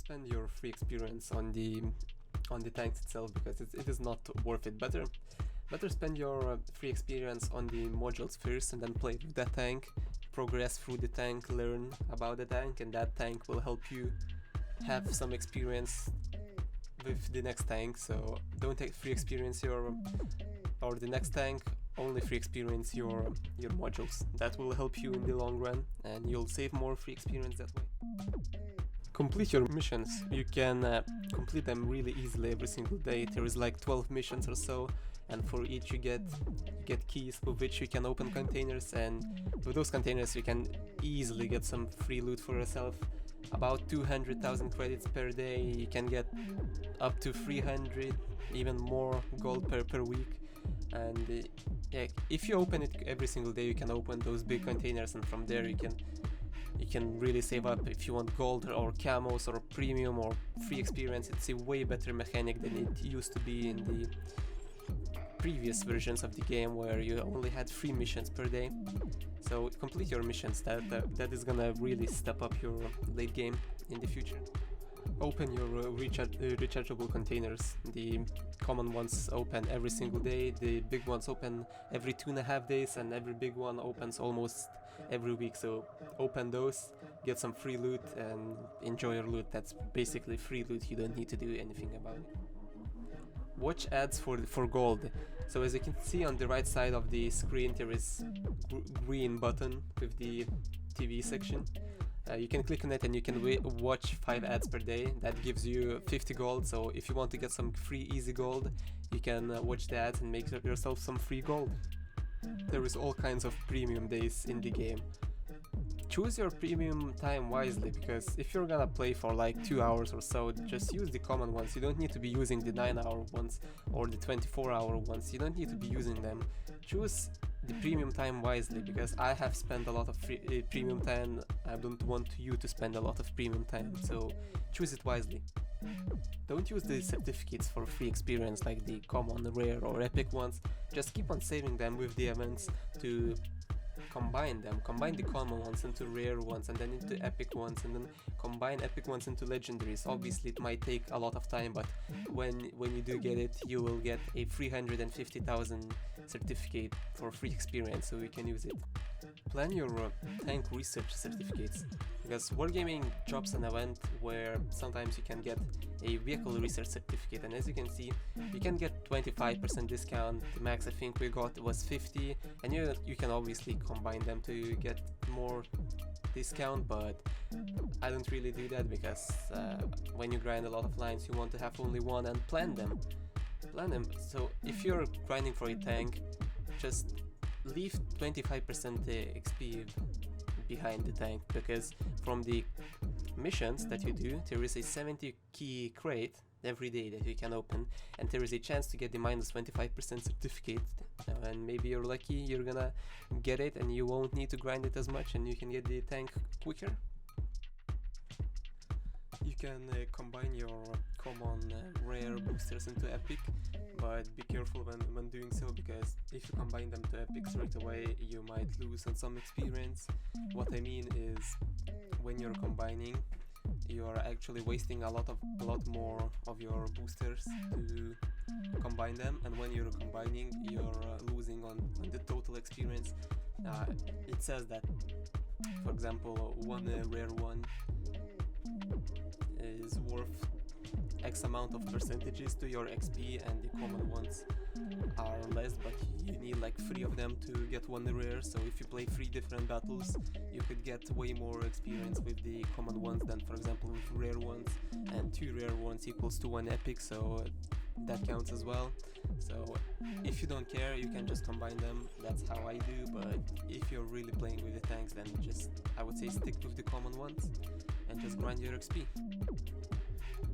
spend your free experience on the tanks itself, because it is not worth it. Better spend your free experience on the modules first and then play with that tank, progress through the tank, learn about the tank, and that tank will help you have some experience with the next tank. So don't take free experience or the next tank, only free experience your modules. That will help you in the long run, and you'll save more free experience that way. Complete your missions. You can complete them really easily every single day. There is like 12 missions or so, and for each you get keys with which you can open containers, and with those containers you can easily get some free loot for yourself. About 200,000 credits per day. You can get up to 300, even more gold per week. And yeah, if you open it every single day, you can open those big containers, and from there you can really save up. If you want gold or camos or premium or free experience, it's a way better mechanic than it used to be in the previous versions of the game, where you only had 3 missions per day. So complete your missions. That is gonna really step up your late game in the future. Open your rechargeable containers. The common ones open every single day, the big ones open every 2.5 days, and every big one opens almost every week. So open those, get some free loot, and enjoy your loot. That's basically free loot, you don't need to do anything about it. Watch ads for gold. So as you can see on the right side of the screen, there is green button with the TV section. You can click on it and you can watch 5 ads per day. That gives you 50 gold. So if you want to get some free easy gold, you can watch the ads and make yourself some free gold. There is all kinds of premium days in the game. Choose your premium time wisely, because if you're gonna play for like 2 hours or so, just use the common ones. You don't need to be using the 9-hour ones or the 24-hour ones. You don't need to be using them. Choose the premium time wisely, because I have spent a lot of premium time. I don't want you to spend a lot of premium time, so choose it wisely. Don't use the certificates for free experience like the common, rare or epic ones. Just keep on saving them with the events to combine them. Combine the common ones into rare ones, and then into epic ones, and then combine epic ones into legendaries. Obviously it might take a lot of time, but when you do get it, you will get a 350,000 certificate for free experience, so you can use it. Plan your tank research certificates, because Wargaming drops an event where sometimes you can get a vehicle research certificate, and as you can see, you can get 25% discount. The max I think we got was 50, and you can obviously combine them to get more discount, but I don't really do that, because when you grind a lot of lines, you want to have only one, and plan them. So if you're grinding for a tank, just leave 25% XP behind the tank, because from the missions that you do, there is a 70 key crate every day that you can open, and there is a chance to get the minus 25% certificate, and maybe you're lucky, you're gonna get it and you won't need to grind it as much, and you can get the tank quicker. You can combine your common rare boosters into epic, but be careful when doing so, because if you combine them to epic straight away, you might lose on some experience. What I mean is, when you're combining, you are actually wasting a lot more of your boosters to combine them, and when you're combining, you're losing on the total experience. It says that, for example, one rare one is worth X amount of percentages to your XP, and the common ones are less, but you need like 3 of them to get one rare. So if you play 3 different battles, you could get way more experience with the common ones than, for example, with rare ones, and 2 rare ones equals to 1 epic, so that counts as well. So if you don't care, you can just combine them. That's how I do, but if you're really playing with the tanks, then just, I would say, stick with the common ones and just grind your XP.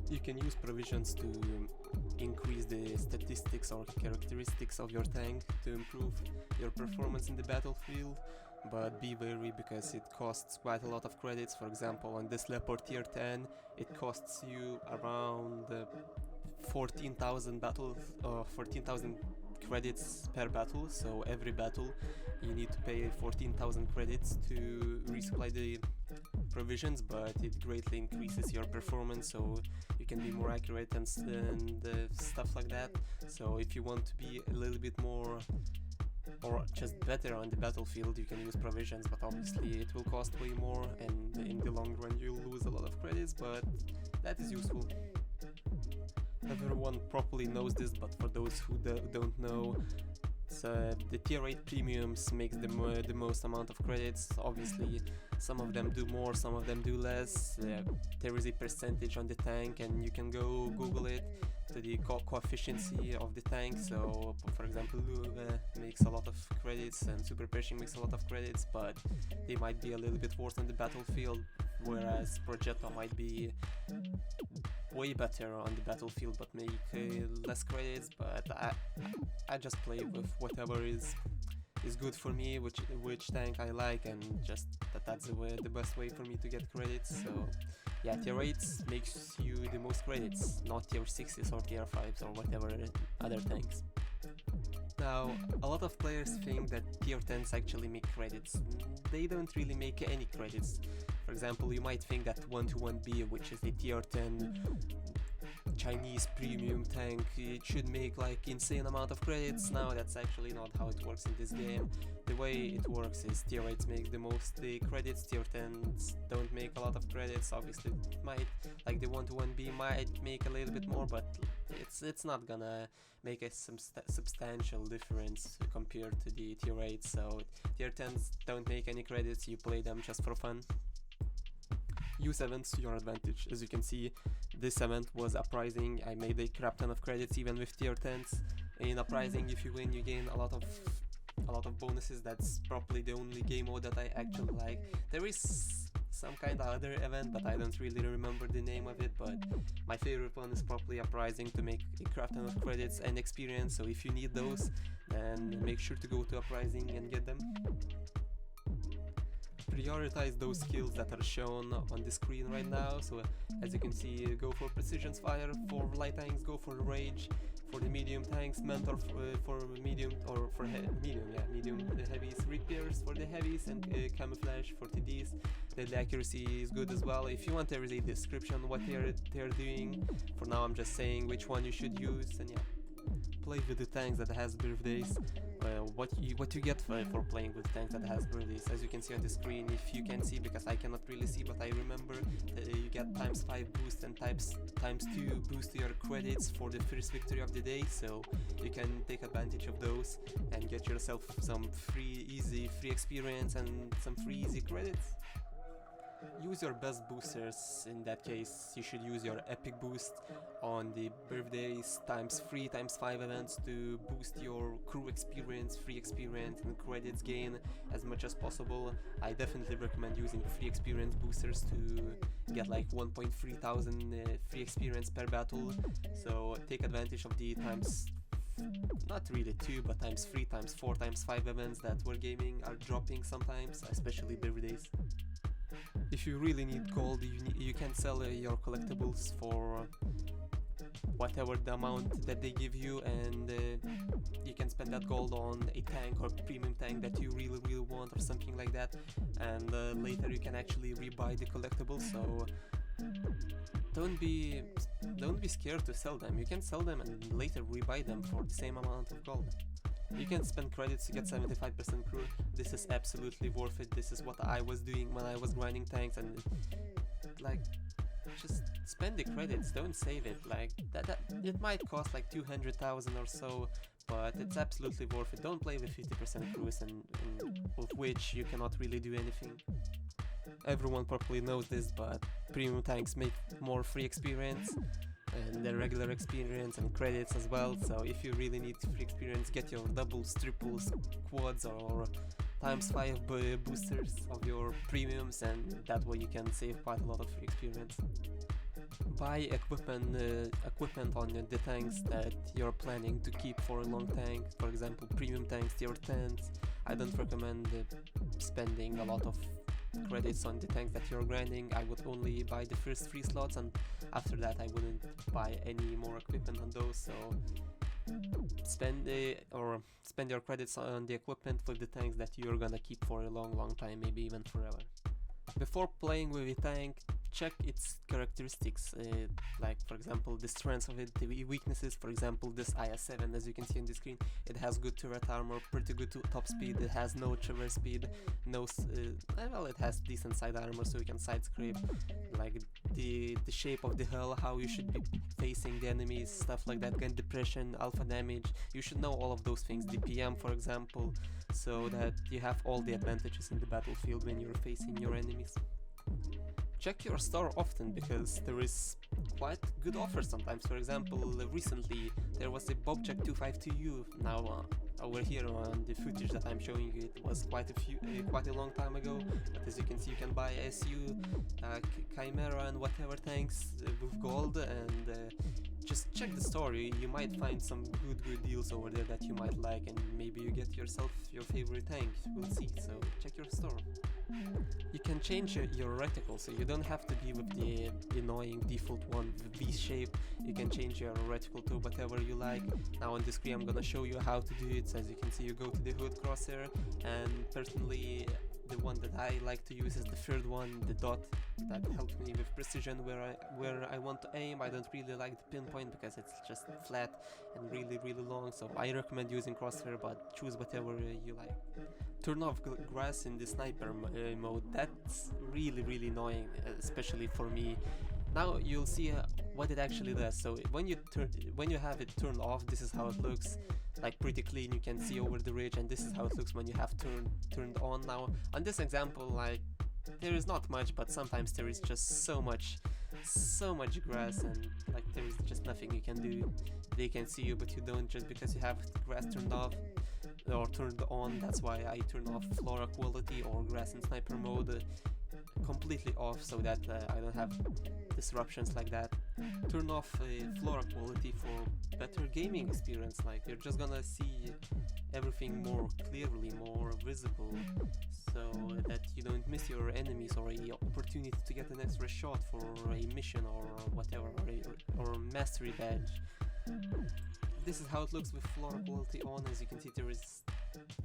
You can use provisions to increase the statistics or characteristics of your tank to improve your performance in the battlefield, but be wary, because it costs quite a lot of credits. For example, on this Leopard tier 10, it costs you around 14,000 credits per battle. So every battle you need to pay 14,000 credits to resupply the provisions, but it greatly increases your performance, so you can be more accurate and stuff like that. So if you want to be a little bit more or just better on the battlefield, you can use provisions, but obviously it will cost way more, and in the long run you'll lose a lot of credits, but that is useful. Everyone probably knows this, but for those who don't know, the tier 8 premiums makes the most amount of credits. Obviously some of them do more, some of them do less. There is a percentage on the tank, and you can go Google it, to the coefficiency of the tank. So for example, makes a lot of credits and Super Pershing makes a lot of credits, but they might be a little bit worse on the battlefield, whereas Progetto might be way better on the battlefield but make less credits. But I just play with whatever is good for me, which tank I like, and just that's the best way for me to get credits. So yeah, tier 8s makes you the most credits, not tier 6s or tier 5s or whatever other tanks. Now, a lot of players think that tier 10s actually make credits. They don't really make any credits. For example, you might think that 121B, which is the tier 10 Chinese premium tank, it should make like insane amount of credits. Now that's actually not how it works in this game. The way it works is tier 8s make the most credits, tier 10s don't make a lot of credits. Obviously it might, like the 121B might make a little bit more, but it's not gonna make a substantial difference compared to the tier 8s. So tier 10s don't make any credits, you play them just for fun. Use events to your advantage. As you can see, this event was uprising. I made a crap ton of credits even with tier 10s. In uprising, if you win, you gain a lot of bonuses. That's probably the only game mode that I actually like. There is some kind of other event, but I don't really remember the name of it, but my favorite one is probably uprising, to make a crap ton of credits and experience. So if you need those, then make sure to go to uprising and get them. Prioritize those skills that are shown on the screen right now. So as you can see, go for precision fire. For light tanks, go for rage. For the medium tanks, mentor for medium, or for medium heavies, repairs for the heavies, and camouflage for TDs. The accuracy is good as well. If you want, there is a description what they're doing. For now I'm just saying which one you should use, and yeah. Play with the tanks that has birthdays. What you get for playing with tanks that has birthdays, as you can see on the screen, if you can see, because I cannot really see, but I remember you get +5 boost and ×2 boost to your credits for the first victory of the day, so you can take advantage of those and get yourself some free experience and some free easy credits. Use your best boosters. In that case, you should use your epic boost on the birthdays ×3 ×5 events to boost your crew experience, free experience, and credits gain as much as possible. I definitely recommend using free experience boosters to get like 1.3 thousand free experience per battle. So take advantage of the not really 2, but ×3, ×4, ×5 events that Wargaming are dropping sometimes, especially birthdays. If you really need gold, you can sell your collectibles for whatever the amount that they give you, and you can spend that gold on a tank or premium tank that you really want, or something like that, and later you can actually rebuy the collectibles. So don't be scared to sell them. You can sell them and later rebuy them for the same amount of gold. You can spend credits to get 75% crew. This is absolutely worth it. This is what I was doing when I was grinding tanks, and like, just spend the credits, don't save it. Like that it might cost like 200,000 or so, but it's absolutely worth it. Don't play with 50% crews and with which you cannot really do anything. Everyone probably knows this, but premium tanks make more free experience and the regular experience and credits as well. So if you really need free experience, get your doubles, triples, quads, or ×5 boosters of your premiums, and that way you can save quite a lot of free experience. Buy equipment on the tanks that you're planning to keep for a long tank. For example, premium tanks, tier 10s. I don't recommend spending a lot of credits on the tanks that you're grinding. I would only buy the first 3 slots, and after that I wouldn't buy any more equipment on those. So spend your credits on the equipment for the tanks that you're gonna keep for a long time, maybe even forever. Before playing with a tank, check its characteristics, like for example the strengths of it, the weaknesses. For example, this IS-7, as you can see on the screen, it has good turret armor, pretty good top speed, it has no traverse speed, well, it has decent side armor so you can side scrape, like the shape of the hull, how you should be facing the enemies, stuff like that, gun depression, alpha damage. You should know all of those things, DPM for example, so that you have all the advantages in the battlefield when you're facing your enemies. Check your store often, because there is quite good offers sometimes. For example, recently there was a Bobjack 252U. Now over here on the footage that I'm showing you, it was quite a long time ago, but as you can see, you can buy SU, Chimera and whatever tanks with gold, and just check the store. You might find some good deals over there that you might like, and maybe you get yourself your favorite tank. We'll see, so check your store. You can change your reticle, so you don't have to be with the annoying default one with V shape. You can change your reticle to whatever you like. Now on the screen I'm gonna show you how to do it. So as you can see, you go to the hood crosshair, and personally the one that I like to use is the third one, the dot. That helps me with precision where I want to aim. I don't really like the pinpoint because it's just flat and really long, so I recommend using crosshair, but choose whatever you like. Turn off grass in the sniper mode. That's really annoying, especially for me. Now you'll see what it actually does. So when you have it turned off, this is how it looks, like pretty clean. You can see over the ridge, and this is how it looks when you have turned on. Now on this example, like, there is not much, but sometimes there is just so much grass, and like there is just nothing you can do. They can see you, but you don't, just because you have grass turned off or turned on. That's why I turn off flora quality or grass in sniper mode completely off, so that I don't have disruptions like that. Turn off flora quality for better gaming experience, like you're just gonna see everything more clearly, more visible, so that you don't miss your enemies or a opportunity to get an extra shot for a mission or whatever, or a mastery badge. This is how it looks with flora quality on. As you can see, there is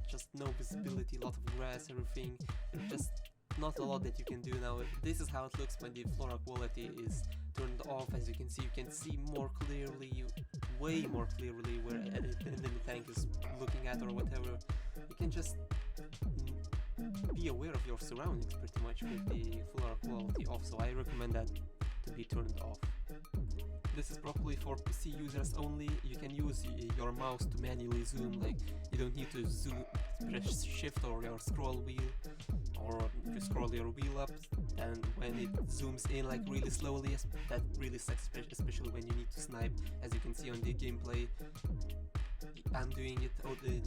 just no visibility, a lot of grass, everything. There's just not a lot that you can do now. This is how it looks when the flora quality is turned off. As you can see more clearly, way more clearly, where the enemy tank is looking at or whatever. You can just be aware of your surroundings pretty much with the flora quality off, so I recommend that to be turned off. This is probably for PC users only. You can use your mouse to manually zoom, like you don't need to zoom, press shift or your scroll wheel, or you scroll your wheel up, and when it zooms in like really slowly, that really sucks, especially when you need to snipe. As you can see on the gameplay, I'm doing it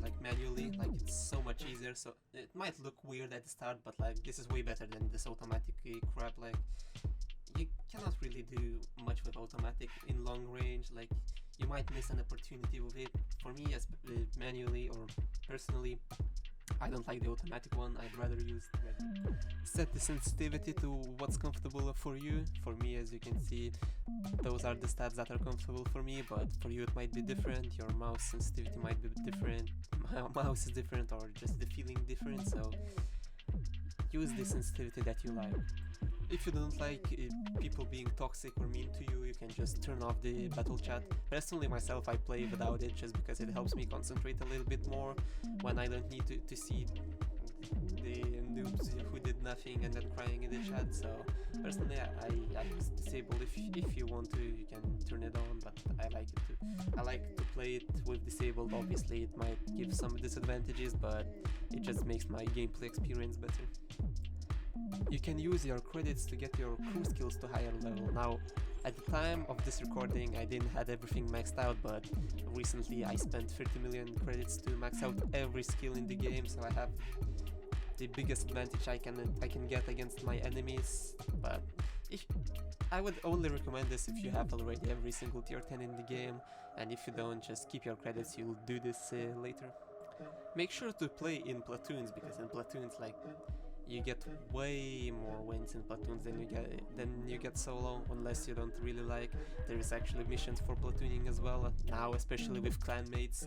like manually, like it's so much easier. So it might look weird at the start, but like this is way better than this automatic crap. Like, you cannot really do much with automatic in long range. Like, you might miss an opportunity with it. For me, as manually or personally, I don't like the automatic one. I'd rather use the set the sensitivity to what's comfortable for you. For me, as you can see, those are the stats that are comfortable for me, but for you it might be different. Your mouse sensitivity might be different, my mouse is different, or just the feeling different, so use the sensitivity that you like. If you don't like people being toxic or mean to you, you can just turn off the battle chat. Personally, myself, I play without it just because it helps me concentrate a little bit more when I don't need to see the noobs who did nothing and then crying in the chat. So personally, I use disable. If you want to, you can turn it on, but I like it too. I like to play it with disabled. Obviously, it might give some disadvantages, but it just makes my gameplay experience better. You can use your credits to get your crew skills to higher level. Now, at the time of this recording, I didn't have everything maxed out, but recently I spent 30 million credits to max out every skill in the game, so I have the biggest advantage I can get against my enemies. But I would only recommend this if you have already every single tier 10 in the game, and if you don't, just keep your credits. You'll do this later. Make sure to play in platoons, because in platoons, like, you get way more wins in platoons than you get solo, unless you don't really like. There is actually missions for platooning as well now, especially with clanmates.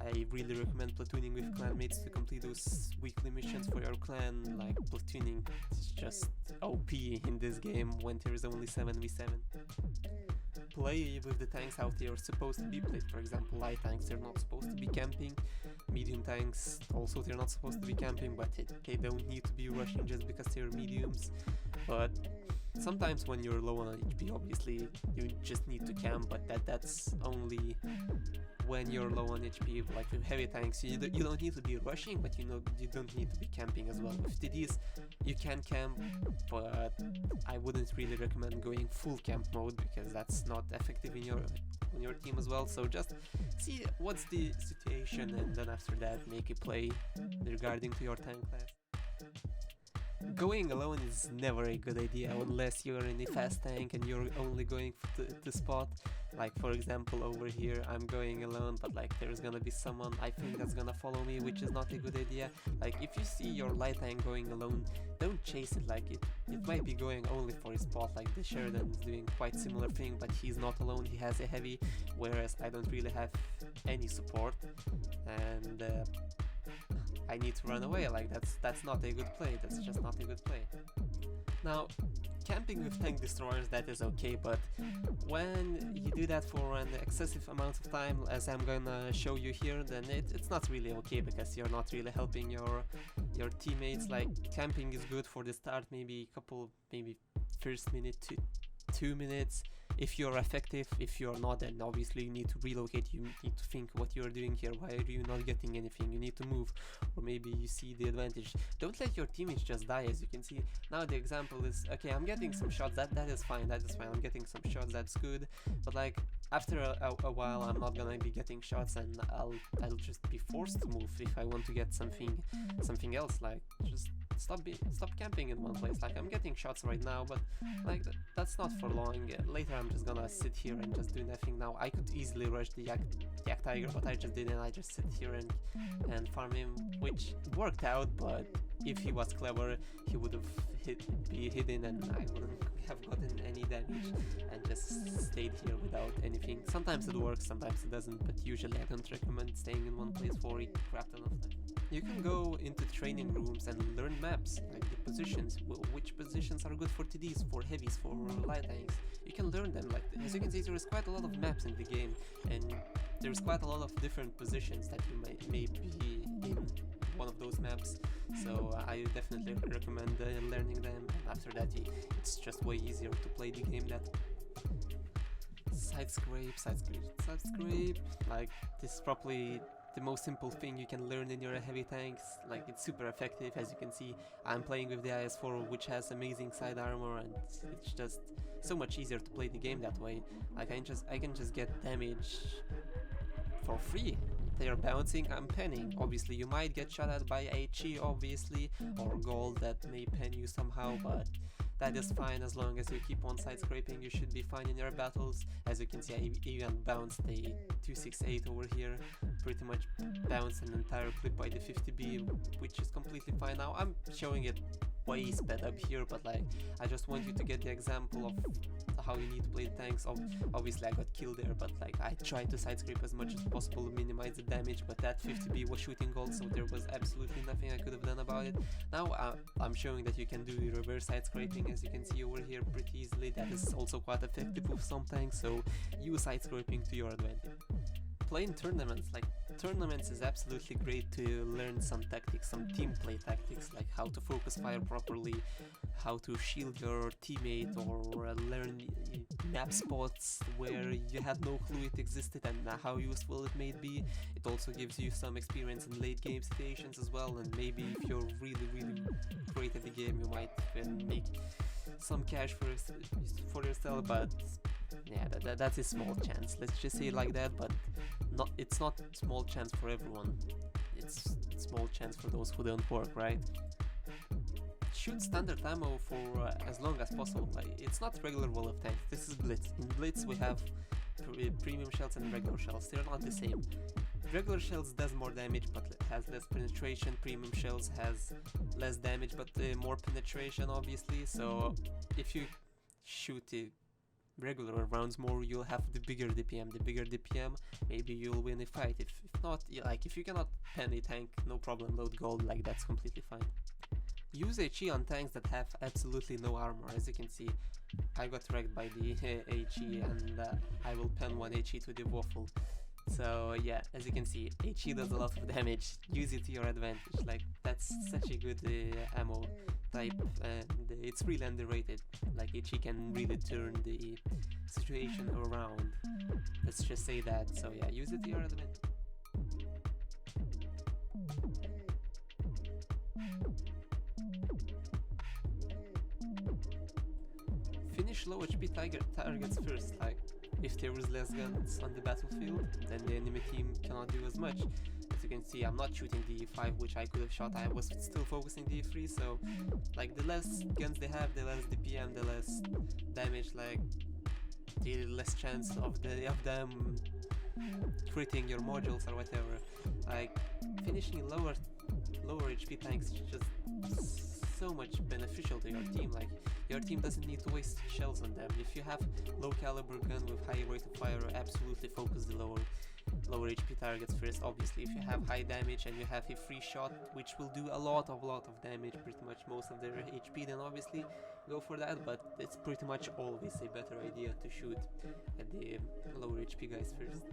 I really recommend platooning with clanmates to complete those weekly missions for your clan. Like, platooning is just OP in this game when there is only 7v7. Play with the tanks how they are supposed to be played. For example, light tanks, they're not supposed to be camping. Medium tanks, also they're not supposed to be camping, but they don't need to be rushing just because they're mediums. But sometimes when you're low on HP, obviously you just need to camp, but that's only when you're low on HP. Like with heavy tanks, you don't need to be rushing, but you don't need to be camping as well. With TDs, you can camp, but I wouldn't really recommend going full camp mode because that's not effective on your team as well. So just see what's the situation, and then after that make a play regarding to your tank class. Going alone is never a good idea unless you're in a fast tank and you're only going to spot. Like, for example, over here I'm going alone, but like there's gonna be someone I think that's gonna follow me, which is not a good idea. Like, if you see your light tank going alone, don't chase it. Like, it might be going only for a spot. Like the Sheridan is doing quite similar thing, but he's not alone, he has a heavy, whereas I don't really have any support, and I need to run away. Like, that's not a good play. That's just not a good play. Now, camping with tank destroyers, that is okay, but when you do that for an excessive amount of time, as I'm gonna show you here, then it's not really okay, because you're not really helping your teammates. Like, camping is good for the start, maybe first minute to 2 minutes. If you're effective, if you're not, then obviously you need to relocate. You need to think what you're doing here. Why are you not getting anything? You need to move, or maybe you see the advantage. Don't let your teammates just die. As you can see now, the example is, okay, I'm getting some shots, that is fine, I'm getting some shots, that's good, but like after a while I'm not gonna be getting shots, and I'll just be forced to move if I want to get something else. Like, just stop camping in one place. Like, I'm getting shots right now, but like that's not for long. Later I'm just gonna sit here and just do nothing. Now I could easily rush the Yak Tiger, but I just didn't. I just sit here and farm him, which worked out, but if he was clever, he would have be hidden and I wouldn't have gotten any damage and just stayed here without anything. Sometimes it works, sometimes it doesn't, but usually I don't recommend staying in one place for a crap ton of time. You can go into training rooms and learn maps, like the positions, which positions are good for TDs, for heavies, for light tanks. You can learn them. Like, as you can see, there is quite a lot of maps in the game, and there's quite a lot of different positions that you may be in one of those maps. So I definitely recommend learning them. After that, it's just way easier to play the game. That side scrape, like, this is probably the most simple thing you can learn in your heavy tanks. Like, it's super effective. As you can see, I'm playing with the IS-4, which has amazing side armor, and it's just so much easier to play the game that way. Like, I can just get damage for free. They are bouncing, I'm penning. Obviously you might get shot at by HE, obviously, or gold that may pen you somehow, but that is fine. As long as you keep on side scraping, you should be fine in your battles. As you can see, I even bounced a 268 over here, pretty much bounced an entire clip by the 50B, which is completely fine. Now I'm showing it way sped up here, but like, I just want you to get the example of how you need to play the tanks. Obviously I got killed there, but like, I tried to side scrape as much as possible to minimize the damage, but that 50B was shooting gold, so there was absolutely nothing I could have done about it. Now I'm showing that you can do reverse side scraping, as you can see over here, pretty easily. That is also quite effective with some tanks, so use side scraping to your advantage. Playing tournaments, like, tournaments is absolutely great to learn some tactics, some team play tactics, like how to focus fire properly, how to shield your teammate, or learn map spots where you had no clue it existed and how useful it may be. It also gives you some experience in late game situations as well, and maybe if you're really great at the game, you might make some cash for yourself, but yeah, that's a small chance, let's just say it like that. But it's not small chance for everyone, it's small chance for those who don't work, right? Shoot standard ammo for as long as possible. Like, it's not regular wall of tanks, this is Blitz. In Blitz we have premium shells and regular shells, they're not the same. regular shells does more damage but has less penetration. Premium shells has less damage but more penetration, obviously. So if you shoot regular rounds more, you'll have the bigger DPM. The bigger DPM, maybe you'll win a fight. If not, like if you cannot pen a tank, no problem, load gold, like that's completely fine. Use HE on tanks that have absolutely no armor. As you can see, I got wrecked by the HE, and I will pen one HE to the waffle. So yeah, as you can see, HE does a lot of damage. Use it to your advantage. Like that's such a good ammo type, and it's really underrated. Like HE can really turn the situation around. Let's just say that. So yeah, use it to your advantage. Finish low HP targets first. Like if there is less guns on the battlefield, then the enemy team cannot do as much. As you can see, I'm not shooting the E5, which I could have shot. I was still focusing the E3, so like the less guns they have, the less DPM, the less damage, like the less chance of them critting your modules or whatever. Like finishing lower HP tanks is just so much beneficial to your team. Like your team doesn't need to waste shells on them. If you have low caliber gun with high rate of fire, absolutely focus the lower HP targets first. Obviously, if you have high damage and you have a free shot, which will do a lot of damage, pretty much most of their HP, then obviously go for that. But it's pretty much always a better idea to shoot at the lower HP guys first.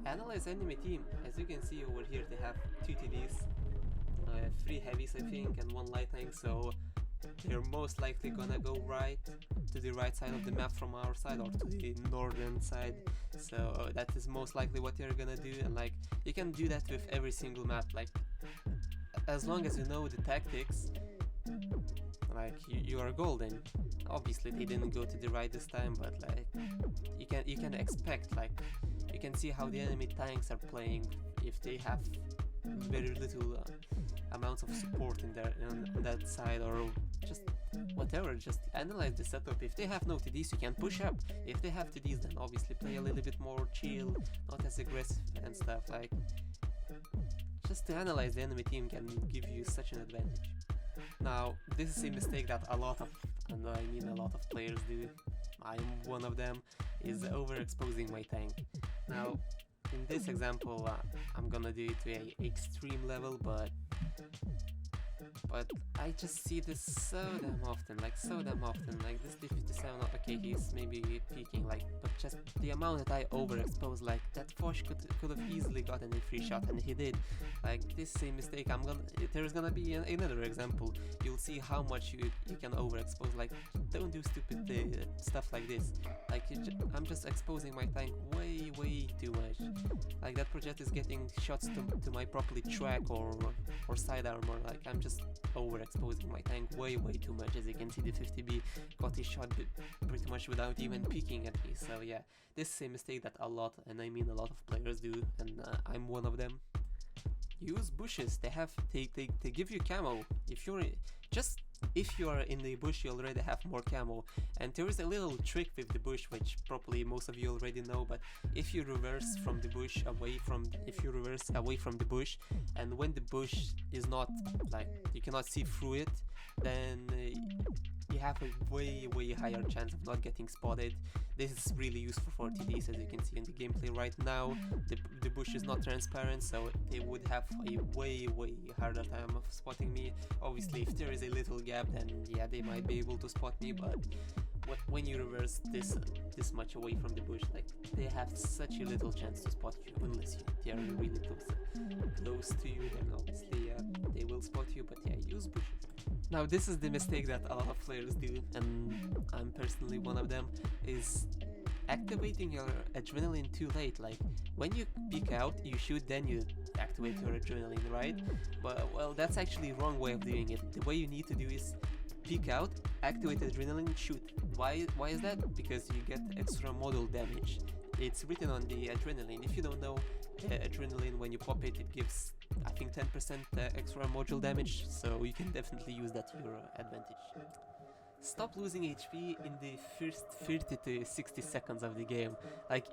Analyze enemy team. As you can see over here, they have 2 TDs, 3 heavies I think, and 1 light tank. So they're most likely gonna go right to the right side of the map from our side, or to the northern side. So that is most likely what they're gonna do, and like you can do that with every single map. Like as long as you know the tactics, like you are golden. Obviously they didn't go to the right this time, but like you can expect, like you can see how the enemy tanks are playing if they have very little amounts of support in there on that side, or just whatever. Just analyze the setup. If they have no TDs, you can push up. If they have TDs, then obviously play a little bit more chill, not as aggressive and stuff. Like just to analyze the enemy team can give you such an advantage. Now this is a mistake that a lot of players do. I'm one of them, is overexposing my tank. Now in this example, I'm gonna do it to a extreme level, but I just see this so damn often, like this D57, okay, he's maybe peaking, like, but just the amount that I overexpose, like that Foch could have easily gotten a free shot, and he did. Like this same mistake, there's gonna be another example. You'll see how much you can overexpose. Like don't do stupid stuff like this. Like I'm just exposing my tank way too much. Like that project is getting shots to my properly track or side armor. Like I'm just overexposing my tank way too much. As you can see, the 50B got his shot pretty much without even peeking at me. So yeah, this is a mistake that a lot of players do, and I'm one of them. Use bushes. They give you camo. If you are in the bush, you already have more camo. And there is a little trick with the bush, which probably most of you already know. But if you reverse from the bush away from the bush, and when the bush is not, like, you cannot see through it, then you have a way higher chance of not getting spotted. This is really useful for TDs, as you can see in the gameplay right now. The bush is not transparent, so they would have a way harder time of spotting me. Obviously, if there is a little gap, then yeah, they might be able to spot me, but when you reverse this much away from the bush, like, they have such a little chance to spot you, unless they are really close to you. Then obviously they will spot you, but yeah, use bushes. Now this is the mistake that a lot of players do, and I'm personally one of them, is activating your adrenaline too late. Like when you peek out, you shoot, then you activate your adrenaline, right? But well, that's actually the wrong way of doing it. The way you need to do is peek out, activate adrenaline, shoot. Why is that? Because you get extra module damage. It's written on the adrenaline. If you don't know, adrenaline, when you pop it, it gives, I think, 10% extra module damage, so you can definitely use that to your advantage. Stop losing HP in the first 30 to 60 seconds of the game. Like,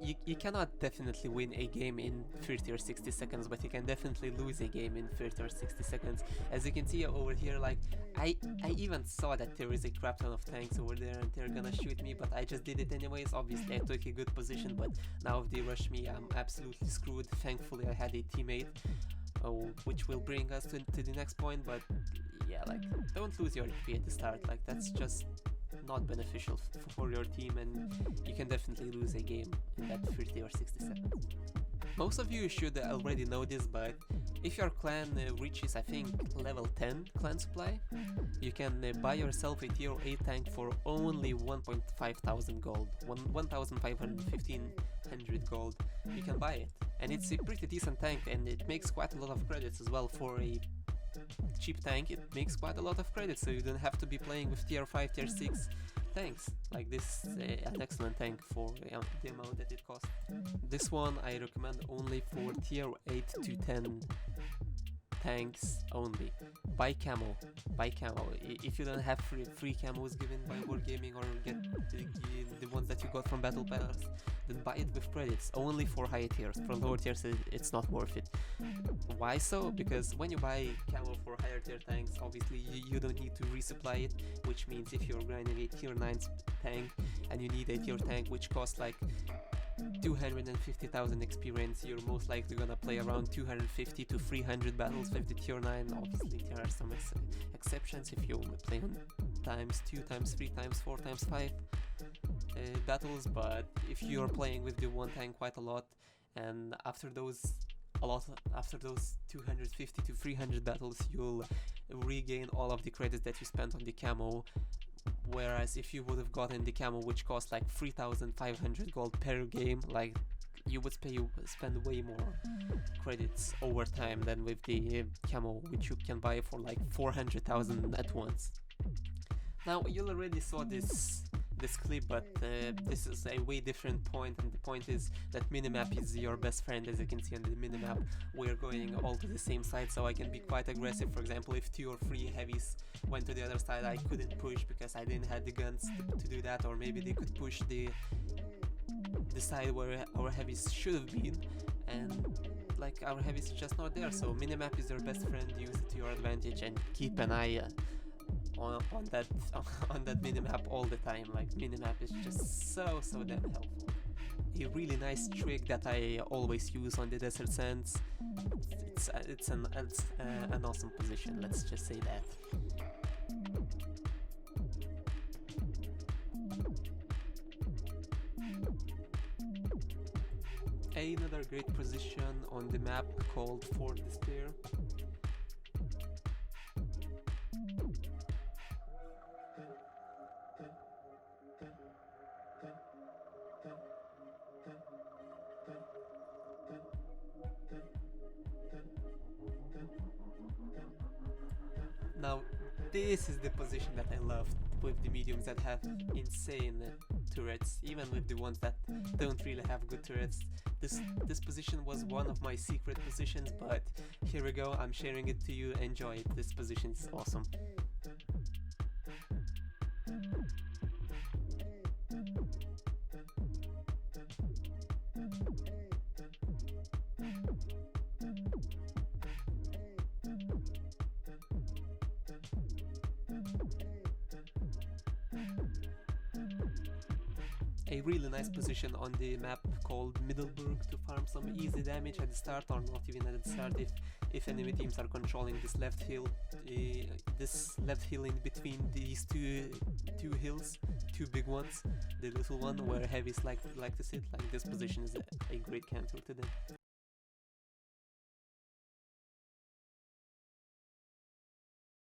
you cannot definitely win a game in 30 or 60 seconds, but you can definitely lose a game in 30 or 60 seconds. As you can see over here, like, I even saw that there is a crap ton of tanks over there and they're gonna shoot me, but I just did it anyways. Obviously I took a good position, but now if they rush me, I'm absolutely screwed. Thankfully I had a teammate, which will bring us to the next point. But yeah, like, don't lose your XP at the start. Like, that's just not beneficial for your team, and you can definitely lose a game in that 30 or 60 seconds. Most of you should already know this, but if your clan reaches, I think, level 10 clan supply, you can buy yourself a tier 8 tank for only 1.5 thousand gold, 1,500 gold. You can buy it, and it's a pretty decent tank, and it makes quite a lot of credits as well. For a cheap tank, it makes quite a lot of credits, so you don't have to be playing with tier 5, tier 6 tanks. Like, this an excellent tank for the amount that it costs. This one I recommend only for tier 8 to 10 tanks only. Buy camo. If you don't have free camos given by Wargaming, or get the ones that you got from Battle Pass, then buy it with credits, only for higher tiers. For lower tiers it's not worth it. Why so? Because when you buy camo for higher tier tanks, obviously you don't need to resupply it, which means if you're grinding a tier 9 tank and you need a tier tank which costs like 250,000 experience, you're most likely gonna play around 250 to 300 battles with the tier 9. Obviously there are some exceptions if you play on times 2, times 3, times 4, times 5 battles, but if you're playing with the one tank quite a lot, and after those 250 to 300 battles, you'll regain all of the credits that you spent on the camo. Whereas if you would have gotten the camo which cost like 3,500 gold per game, like, you would spend way more credits over time than with the camo which you can buy for like 400,000 at once. Now, you already saw this clip, but this is a way different point, and the point is that minimap is your best friend. As you can see on the minimap, we're going all to the same side, so I can be quite aggressive. For example, if 2 or 3 heavies went to the other side, I couldn't push because I didn't have the guns to do that, or maybe they could push the side where our heavies should have been, and like, our heavies are just not there. So minimap is your best friend. Use it to your advantage and keep an eye on that minimap all the time. Like, minimap is just so damn helpful. A really nice trick that I always use on the desert sands. It's an awesome position, let's just say that. Another great position on the map called Fort Despair. Now, this is the position that I love, with the mediums that have insane turrets, even with the ones that don't really have good turrets. This position was one of my secret positions, but here we go, I'm sharing it to you. Enjoy it. This position is awesome. A really nice position on the map called Middleburg to farm some easy damage at the start, or not even at the start if enemy teams are controlling this left hill. This left hill in between these two hills, two big ones, the little one where heavies like to sit. Like, this position is a great counter to them.